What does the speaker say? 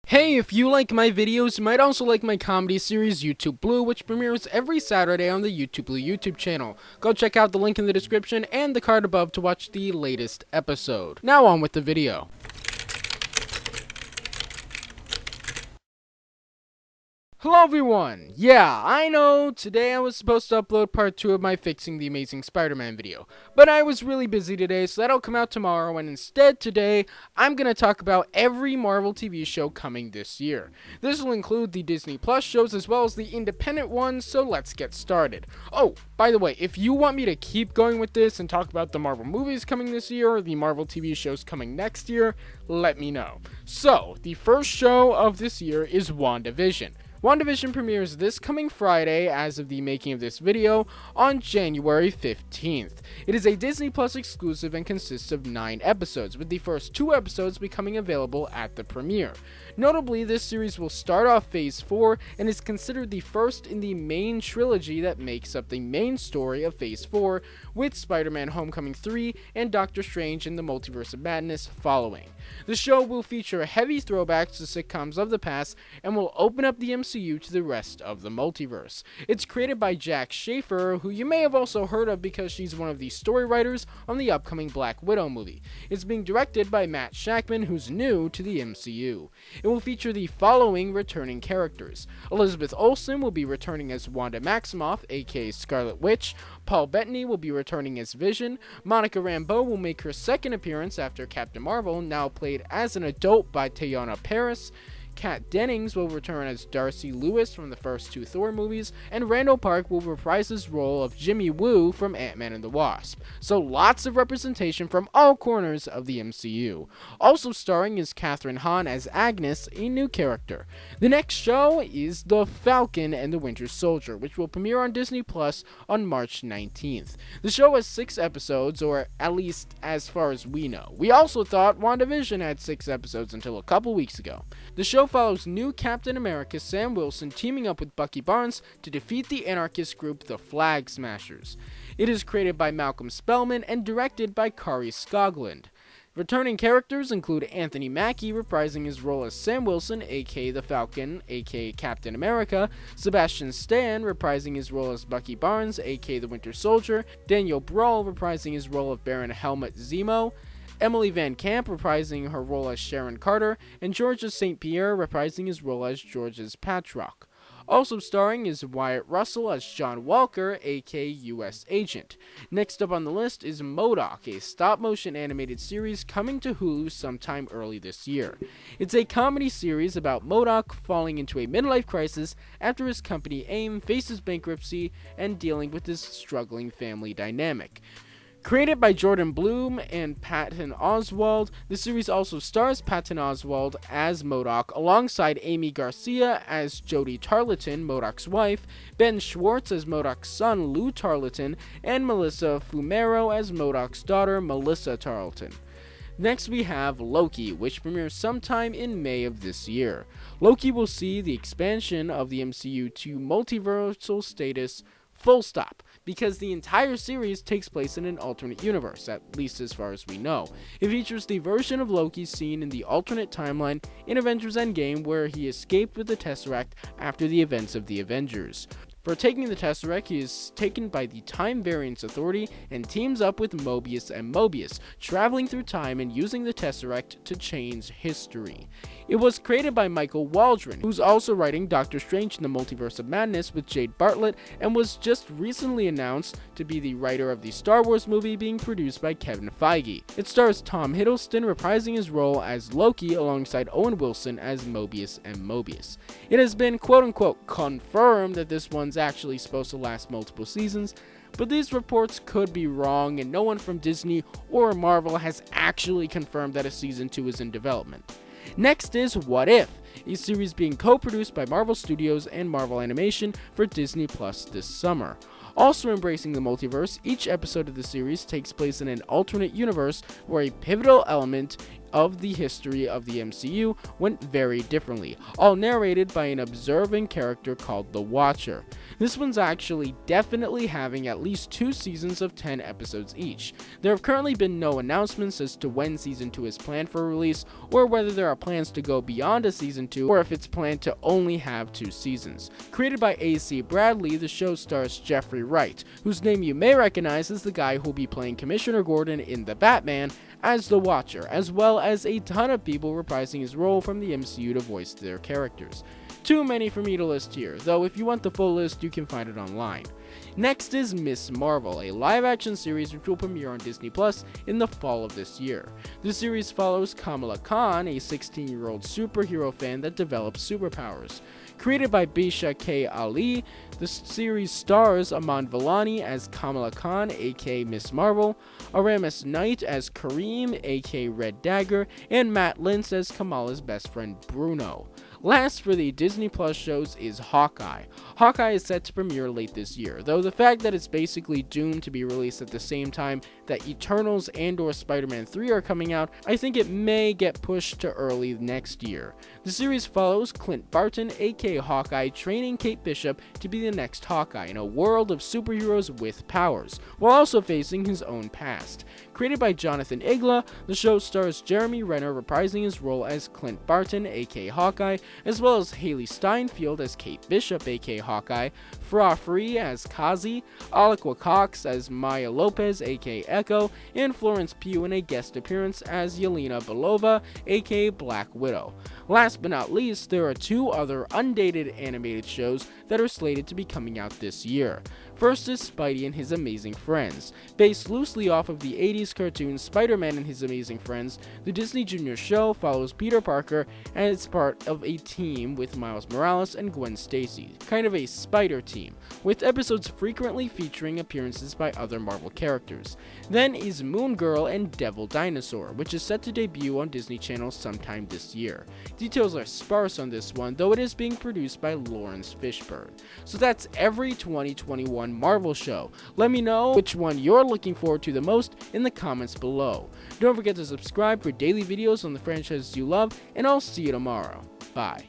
Hey, if you like my videos, you might also like my comedy series YouTube Blue, which premieres every Saturday on the YouTube Blue YouTube channel. Go check out the link in the description and the card above to watch the latest episode. Now on with the video. Hello everyone! Yeah, I know, today I was supposed to upload part 2 of my Fixing the Amazing Spider-Man video, but I was really busy today, so that'll come out tomorrow, and instead today, I'm gonna talk about every Marvel TV show coming this year. This will include the Disney Plus shows as well as the independent ones, so let's get started. Oh, by the way, if you want me to keep going with this and talk about the Marvel movies coming this year or the Marvel TV shows coming next year, let me know. So, the first show of this year is WandaVision. WandaVision premieres this coming Friday, as of the making of this video, on January 15th. It is a Disney Plus exclusive and consists of 9 episodes, with the first 2 episodes becoming available at the premiere. Notably, this series will start off Phase 4 and is considered the first in the main trilogy that makes up the main story of Phase 4, with Spider-Man Homecoming 3 and Doctor Strange in the Multiverse of Madness following. The show will feature heavy throwbacks to sitcoms of the past and will open up the MCU to the rest of the multiverse. It's created by Jack Schaefer, who you may have also heard of because she's one of the story writers on the upcoming Black Widow movie. It's being directed by Matt Shakman, who's new to the MCU. It will feature the following returning characters. Elizabeth Olsen will be returning as Wanda Maximoff, aka Scarlet Witch. Paul Bettany will be returning as Vision. Monica Rambeau will make her second appearance after Captain Marvel, now played as an adult by Teyonah Parris. Kat Dennings will return as Darcy Lewis from the first 2 Thor movies, and Randall Park will reprise his role of Jimmy Woo from Ant-Man and the Wasp. So lots of representation from all corners of the MCU. Also starring is Kathryn Hahn as Agnes, a new character. The next show is The Falcon and the Winter Soldier, which will premiere on Disney Plus on March 19th. The show has 6 episodes, or at least as far as we know. We also thought WandaVision had 6 episodes until a couple weeks ago. The show follows new Captain America Sam Wilson teaming up with Bucky Barnes to defeat the anarchist group the Flag Smashers. It is created by Malcolm Spellman and directed by Kari Skogland. Returning characters include Anthony Mackie reprising his role as Sam Wilson, aka the Falcon, aka Captain America, Sebastian Stan reprising his role as Bucky Barnes, aka the Winter Soldier, Daniel Brawl reprising his role of Baron Helmut Zemo, Emily Van Camp reprising her role as Sharon Carter, and Georges St. Pierre reprising his role as Georges Patrock. Also starring is Wyatt Russell as John Walker, aka U.S. Agent. Next up on the list is MODOK, a stop-motion animated series coming to Hulu sometime early this year. It's a comedy series about MODOK falling into a midlife crisis after his company AIM faces bankruptcy and dealing with his struggling family dynamic. Created by Jordan Bloom and Patton Oswalt, the series also stars Patton Oswalt as MODOK, alongside Amy Garcia as Jodie Tarleton, MODOK's wife, Ben Schwartz as MODOK's son, Lou Tarleton, and Melissa Fumero as MODOK's daughter, Melissa Tarleton. Next we have Loki, which premieres sometime in May of this year. Loki will see the expansion of the MCU to multiversal status full stop, because the entire series takes place in an alternate universe, at least as far as we know. It features the version of Loki seen in the alternate timeline in Avengers Endgame, where he escaped with the Tesseract after the events of the Avengers. For taking the Tesseract, he is taken by the Time Variance Authority and teams up with Mobius and Mobius, traveling through time and using the Tesseract to change history. It was created by Michael Waldron, who's also writing Doctor Strange in the Multiverse of Madness with Jade Bartlett, and was just recently announced to be the writer of the Star Wars movie being produced by Kevin Feige. It stars Tom Hiddleston reprising his role as Loki alongside Owen Wilson as Mobius and Mobius. It has been quote-unquote confirmed that this one's actually supposed to last multiple seasons, but these reports could be wrong, and no one from Disney or Marvel has actually confirmed that a season 2 is in development. Next is What If, a series being co-produced by Marvel Studios and Marvel Animation for Disney Plus this summer. Also embracing the multiverse, each episode of the series takes place in an alternate universe where a pivotal element of the history of the MCU went very differently, all narrated by an observing character called the Watcher. This one's actually definitely having at least 2 seasons of 10 episodes each. There have currently been no announcements as to when Season 2 is planned for release, or whether there are plans to go beyond a Season 2, or if it's planned to only have 2 seasons. Created by A.C. Bradley, the show stars Jeffrey Wright, whose name you may recognize as the guy who'll be playing Commissioner Gordon in The Batman, as the Watcher, as well as a ton of people reprising his role from the MCU to voice their characters. Too many for me to list here, though if you want the full list you can find it online. Next is Ms. Marvel, a live-action series which will premiere on Disney Plus in the fall of this year. The series follows Kamala Khan, a 16-year-old superhero fan that develops superpowers. Created by Bisha K. Ali, the series stars Aman Vellani as Kamala Khan, aka Ms. Marvel, Aramis Knight as Kareem, aka Red Dagger, and Matt Lintz as Kamala's best friend Bruno. Last for the Disney Plus shows is Hawkeye. Hawkeye is set to premiere late this year, though the fact that it's basically doomed to be released at the same time that Eternals and/or Spider-Man 3 are coming out, I think it may get pushed to early next year. The series follows Clint Barton, aka Hawkeye, training Kate Bishop to be the next Hawkeye in a world of superheroes with powers, while also facing his own past. Created by Jonathan Igla, the show stars Jeremy Renner reprising his role as Clint Barton, aka Hawkeye, as well as Haley Steinfeld as Kate Bishop, aka Hawkeye, Fra Free as Kazi, Alakwa Cox as Maya Lopez, aka Echo, and Florence Pugh in a guest appearance as Yelena Belova, aka Black Widow. Last but not least, there are 2 other undated animated shows that are slated to be coming out this year. First is Spidey and His Amazing Friends. Based loosely off of the 80s cartoon Spider-Man and His Amazing Friends, the Disney Junior show follows Peter Parker and is part of a team with Miles Morales and Gwen Stacy, kind of a spider team, with episodes frequently featuring appearances by other Marvel characters. Then is Moon Girl and Devil Dinosaur, which is set to debut on Disney Channel sometime this year. Details are sparse on this one, though it is being produced by Lawrence Fishburne. So that's every 2021 Marvel show. Let me know which one you're looking forward to the most in the comments below. Don't forget to subscribe for daily videos on the franchises you love, and I'll see you tomorrow. Bye.